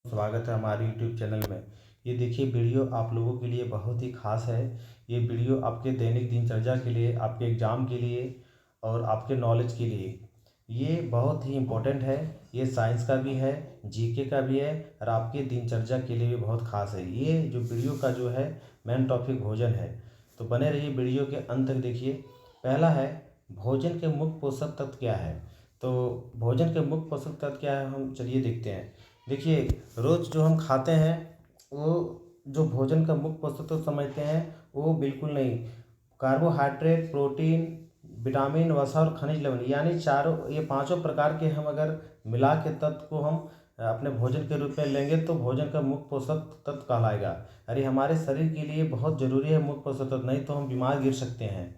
स्वागत है हमारे यूट्यूब चैनल में। ये देखिए वीडियो आप लोगों के लिए बहुत ही ख़ास है। ये वीडियो आपके दैनिक दिनचर्या के लिए, आपके एग्ज़ाम के लिए और आपके नॉलेज के लिए ये बहुत ही इम्पोर्टेंट है। ये साइंस का भी है, जीके का भी है और आपके दिनचर्या के लिए भी बहुत ख़ास है। ये जो वीडियो का जो है मेन टॉपिक भोजन है, तो बने रहिए वीडियो के अंत तक देखिए। पहला है, भोजन के मुख्य पोषक तत्व क्या है। तो भोजन के मुख्य पोषक तत्व क्या है, हम चलिए देखते हैं। देखिए, रोज़ जो हम खाते हैं वो जो भोजन का मुख्य पोषक तत्व समझते हैं वो बिल्कुल नहीं। कार्बोहाइड्रेट, प्रोटीन, विटामिन, वसा और खनिज लवण, यानी चारों ये पांचों प्रकार के हम अगर मिला के तत्व को हम अपने भोजन के रूप में लेंगे तो भोजन का मुख्य पोषक तत्व कहलाएगा। अरे हमारे शरीर के लिए बहुत ज़रूरी है मुख्य पोषक तत्व, नहीं तो हम बीमार गिर सकते हैं।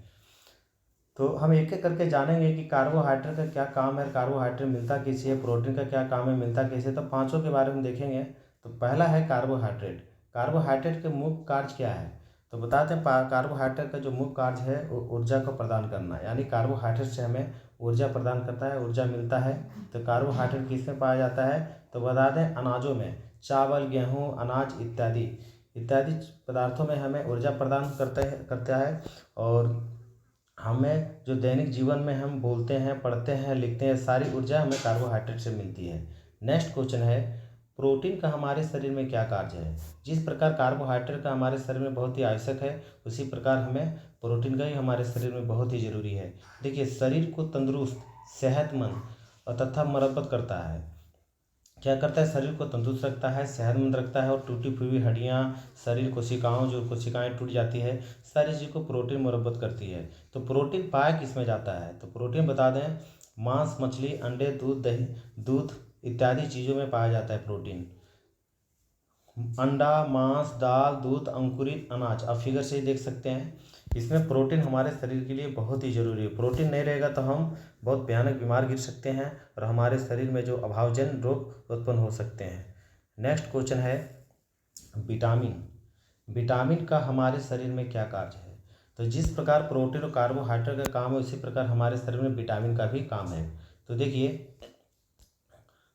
तो हम एक एक करके जानेंगे कि कार्बोहाइड्रेट का क्या काम है, कार्बोहाइड्रेट मिलता कैसे है, प्रोटीन का क्या काम है, मिलता कैसे है। तो पांचों के बारे में देखेंगे। तो पहला है कार्बोहाइड्रेट। कार्बोहाइड्रेट के मुख्य कार्य क्या है, तो बताते हैं। कार्बोहाइड्रेट का जो मुख्य कार्य है वो ऊर्जा को प्रदान करना, यानी कार्बोहाइड्रेट से हमें ऊर्जा प्रदान करता है, ऊर्जा मिलता है। तो कार्बोहाइड्रेट किस में पाया जाता है, तो बता दें अनाजों में, चावल, गेहूँ, अनाज इत्यादि इत्यादि पदार्थों में हमें ऊर्जा प्रदान करता है। और हमें जो दैनिक जीवन में हम बोलते हैं, पढ़ते हैं, लिखते हैं, सारी ऊर्जा हमें कार्बोहाइड्रेट से मिलती है। नेक्स्ट क्वेश्चन है, प्रोटीन का हमारे शरीर में क्या कार्य है। जिस प्रकार कार्बोहाइड्रेट का हमारे शरीर में बहुत ही आवश्यक है, उसी प्रकार हमें प्रोटीन का ही हमारे शरीर में बहुत ही ज़रूरी है। देखिए, शरीर को तंदुरुस्त, सेहतमंद और तथा मरम्मत करता है। क्या करता है, शरीर को तंदुरुस्त रखता है, सेहतमंद रखता है और टूटी फूटी हड्डियाँ, शरीर कोशिकाओं जो कोशिकाएं टूट जाती है, सारी चीज़ को प्रोटीन मरम्मत करती है। तो प्रोटीन पाया किस में जाता है, तो प्रोटीन बता दें मांस, मछली, अंडे, दूध, दही, दूध इत्यादि चीज़ों में पाया जाता है प्रोटीन। अंडा, मांस, दाल, दूध, अंकुरित अनाज, आप फिगर से ही देख सकते हैं। इसमें प्रोटीन हमारे शरीर के लिए बहुत ही ज़रूरी है। प्रोटीन नहीं रहेगा तो हम बहुत भयानक बीमार गिर सकते हैं और हमारे शरीर में जो अभावजन रोग उत्पन्न हो सकते हैं। नेक्स्ट क्वेश्चन है, विटामिन। विटामिन का हमारे शरीर में क्या कार्य है। तो जिस प्रकार प्रोटीन और कार्बोहाइड्रेट का काम है, उसी प्रकार हमारे शरीर में विटामिन का भी काम है। तो देखिए,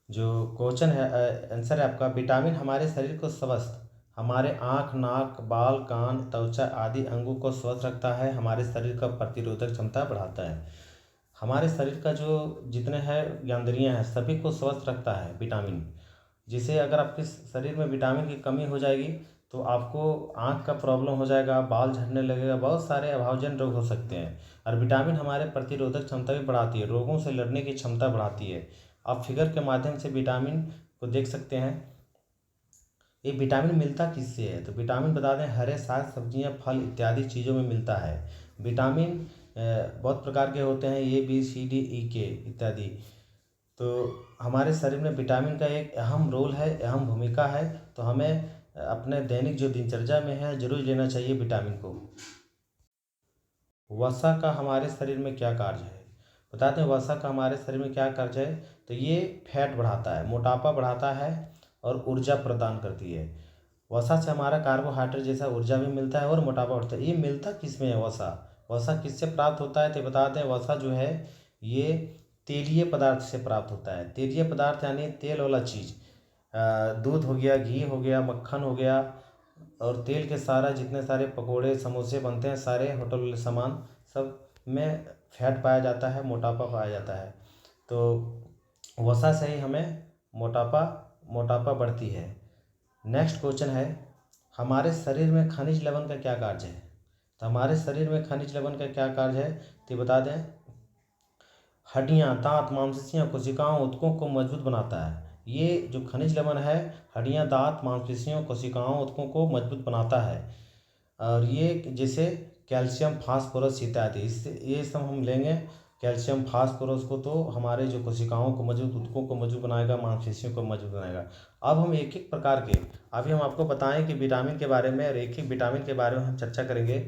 जो क्वेश्चन है, आंसर है आपका, विटामिन हमारे शरीर को स्वस्थ, हमारे आँख, नाक, बाल, कान, त्वचा आदि अंगों को स्वस्थ रखता है, हमारे शरीर का प्रतिरोधक क्षमता बढ़ाता है। हमारे शरीर का जो जितने हैं ज्ञानेंद्रियाँ हैं सभी को स्वस्थ रखता है विटामिन। जिसे अगर आपके शरीर में विटामिन की कमी हो जाएगी तो आपको आँख का प्रॉब्लम हो जाएगा, बाल झड़ने लगेगा, बहुत सारे अभावजन रोग हो सकते हैं। और विटामिन हमारे प्रतिरोधक क्षमता भी बढ़ाती है, रोगों से लड़ने की क्षमता बढ़ाती है। आप फिगर के माध्यम से विटामिन को देख सकते हैं। ये विटामिन मिलता किससे है, तो विटामिन बता दें हरे साग सब्जियां, फल इत्यादि चीज़ों में मिलता है। विटामिन बहुत प्रकार के होते हैं, A B C D E के इत्यादि। तो हमारे शरीर में विटामिन का एक अहम रोल है, अहम भूमिका है। तो हमें अपने दैनिक जो दिनचर्या में है जरूर लेना चाहिए विटामिन को। वसा का हमारे शरीर में क्या कार्य है, बताते हैं वसा का हमारे शरीर में क्या कार्य है। तो ये फैट बढ़ाता है, मोटापा बढ़ाता है और ऊर्जा प्रदान करती है। वसा से हमारा कार्बोहाइड्रेट जैसा ऊर्जा भी मिलता है और मोटापा बढ़ता है। ये मिलता किस में है वसा, वसा किससे प्राप्त होता है, तो बताते हैं वसा जो है ये तेलीय पदार्थ से प्राप्त होता है। तेलीय पदार्थ यानी तेल वाला चीज़, दूध हो गया, घी हो गया, मक्खन हो गया और तेल के सारा जितने सारे पकोड़े समोसे बनते हैं, सारे होटल वाले सामान, सब में फैट पाया जाता है, मोटापा पाया जाता है। तो वसा से ही हमें मोटापा मोटापा बढ़ती है। नेक्स्ट क्वेश्चन है, हमारे शरीर में खनिज लवण का क्या कार्य है। तो हमारे शरीर में खनिज लवण का क्या कार्य है, तो बता दें हड्डियाँ, दांत, मांसपेशियाँ, कोशिकाओं, ऊतकों को मजबूत बनाता है। ये जो खनिज लवण है हड्डियाँ, दांत, मांसपेशियों, कोशिकाओं, ऊतकों को मजबूत बनाता है। और ये जैसे कैल्शियम, फास्फोरस इत्यादि, इससे ये सब हम लेंगे। कैल्शियम, फास्फोरस को तो हमारे जो कोशिकाओं को मजबूत, ऊतकों को मजबूत बनाएगा, मांसपेशियों को मजबूत बनाएगा। अब हम एक एक प्रकार के, अभी हम आपको बताएं कि विटामिन के बारे में, और एक एक विटामिन के बारे में हम चर्चा करेंगे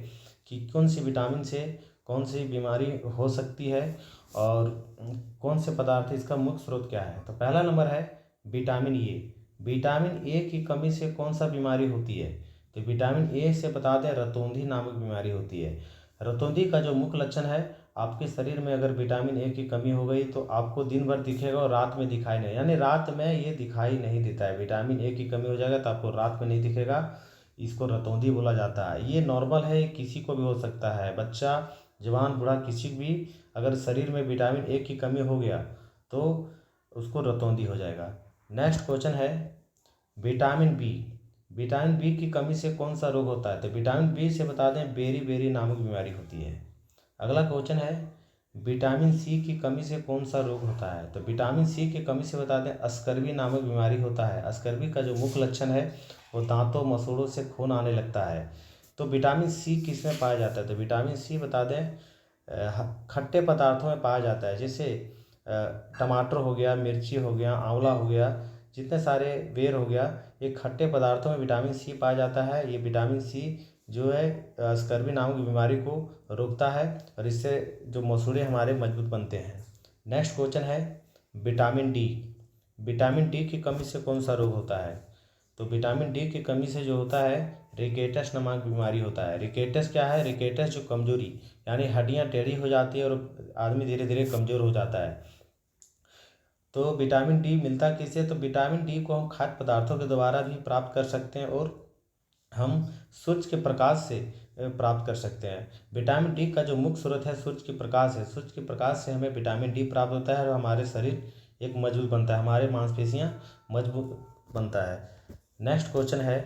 कि कौन सी विटामिन से कौन सी बीमारी हो सकती है और कौन से पदार्थ, इसका मुख्य स्रोत क्या है। तो पहला नंबर है विटामिन ए। विटामिन ए की कमी से कौन सा बीमारी होती है, तो विटामिन ए से बता दें रतौंधी नामक बीमारी होती है। रतौंधी का जो मुख्य लक्षण है आपके शरीर में अगर विटामिन ए की कमी हो गई तो आपको दिन भर दिखेगा और रात में दिखाई नहीं, यानी रात में ये दिखाई नहीं देता है। विटामिन ए की कमी हो जाएगा तो आपको रात में नहीं दिखेगा। इसको रतौंधी बोला जाता है। ये नॉर्मल है, किसी को भी हो सकता है, बच्चा, जवान, बूढ़ा, किसी भी अगर शरीर में विटामिन ए की कमी हो गया तो उसको रतौंधी हो जाएगा। नेक्स्ट क्वेश्चन है विटामिन बी। विटामिन बी की कमी से कौन सा रोग होता है? तो विटामिन बी से बता दें बेरी बेरी नामक बीमारी होती है। अगला क्वेश्चन है विटामिन सी की कमी से कौन सा रोग होता है? तो विटामिन सी की कमी से बता दें स्कर्वी नामक बीमारी होता है। स्कर्वी का जो मुख्य लक्षण है वो दांतों मसूड़ों से खून आने लगता है। तो विटामिन सी किस में पाया जाता है? तो विटामिन सी बता दें खट्टे पदार्थों में पाया जाता है, जैसे टमाटर हो गया, मिर्ची हो गया, आंवला हो गया, जितने सारे बेर हो गया, ये खट्टे पदार्थों में विटामिन सी पाया जाता है। ये विटामिन सी जो है स्कर्वी नामक बीमारी को रोकता है और इससे जो मसूड़े हमारे मजबूत बनते हैं। नेक्स्ट क्वेश्चन है विटामिन डी। विटामिन डी की कमी से कौन सा रोग होता है? तो विटामिन डी की कमी से जो होता है रिकेटस नामक बीमारी होता है। रिकेटस क्या है? रिकेटस जो कमजोरी, यानी हड्डियां टेढ़ी हो जाती है और आदमी धीरे धीरे कमजोर हो जाता है। तो विटामिन डी मिलता किससे? तो विटामिन डी को हम खाद्य पदार्थों के द्वारा भी प्राप्त कर सकते हैं और हम सूरज के प्रकाश से प्राप्त कर सकते हैं। विटामिन डी का जो मुख्य स्रोत है सूरज के प्रकाश है। सूरज के प्रकाश से हमें विटामिन डी प्राप्त होता है और हमारे शरीर एक मजबूत बनता है, हमारे मांसपेशियां मजबूत बनता है। नेक्स्ट क्वेश्चन है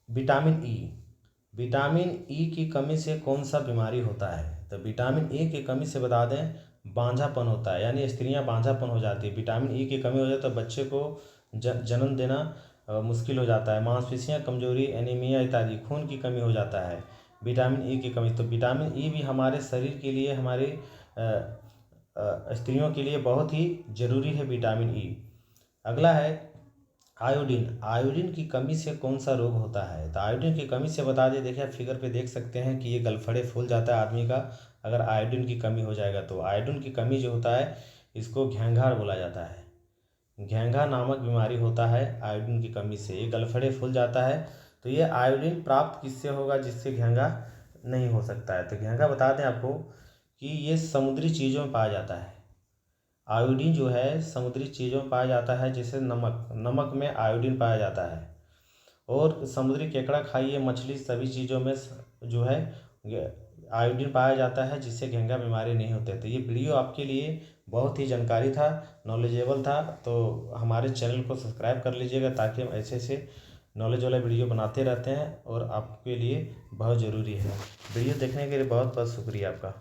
विटामिन ई। विटामिन ई की कमी से कौन सा बीमारी होता है? तो विटामिन ई की कमी से बता दें बांझापन होता है, यानी स्त्रियां बांझापन हो जाती है। विटामिन ई की कमी हो जाए तो बच्चे को जन्म देना मुश्किल हो जाता है। मांसपेशियां कमजोरी, एनीमिया इत्यादि, खून की कमी हो जाता है विटामिन ई की कमी। तो विटामिन ई भी हमारे शरीर के लिए, हमारे स्त्रियों के लिए बहुत ही ज़रूरी है विटामिन ई। अगला है आयोडीन। आयोडीन की कमी से कौन सा रोग होता है? तो आयोडीन की कमी से बता दें, देखिए आप फिगर पे देख सकते हैं कि ये गलफड़े फूल जाता है आदमी का अगर आयोडीन की कमी हो जाएगा तो। आयोडीन की कमी जो होता है इसको घेंघार बोला जाता है। घेंघा नामक बीमारी होता है आयोडीन की कमी से, ये गलफड़े फूल जाता है। तो ये आयोडीन प्राप्त किससे होगा जिससे घेंघा नहीं हो सकता है? तो घेंघा बता दें आपको कि ये समुद्री चीज़ों में पाया जाता है। आयोडीन जो है समुद्री चीज़ों में पाया जाता है, जैसे नमक में आयोडीन पाया जाता है। और समुद्री केकड़ा खाइए, मछली, सभी चीज़ों में जो है आयोडीन पाया जाता है, जिससे घेंघा बीमारी नहीं होते। तो ये वीडियो आपके लिए बहुत ही जानकारी था, नॉलेजेबल था। तो हमारे चैनल को सब्सक्राइब कर लीजिएगा ताकि हम ऐसे ऐसे नॉलेज वाला वीडियो बनाते रहते हैं और आपके लिए बहुत ज़रूरी है। वीडियो देखने के लिए बहुत बहुत शुक्रिया आपका।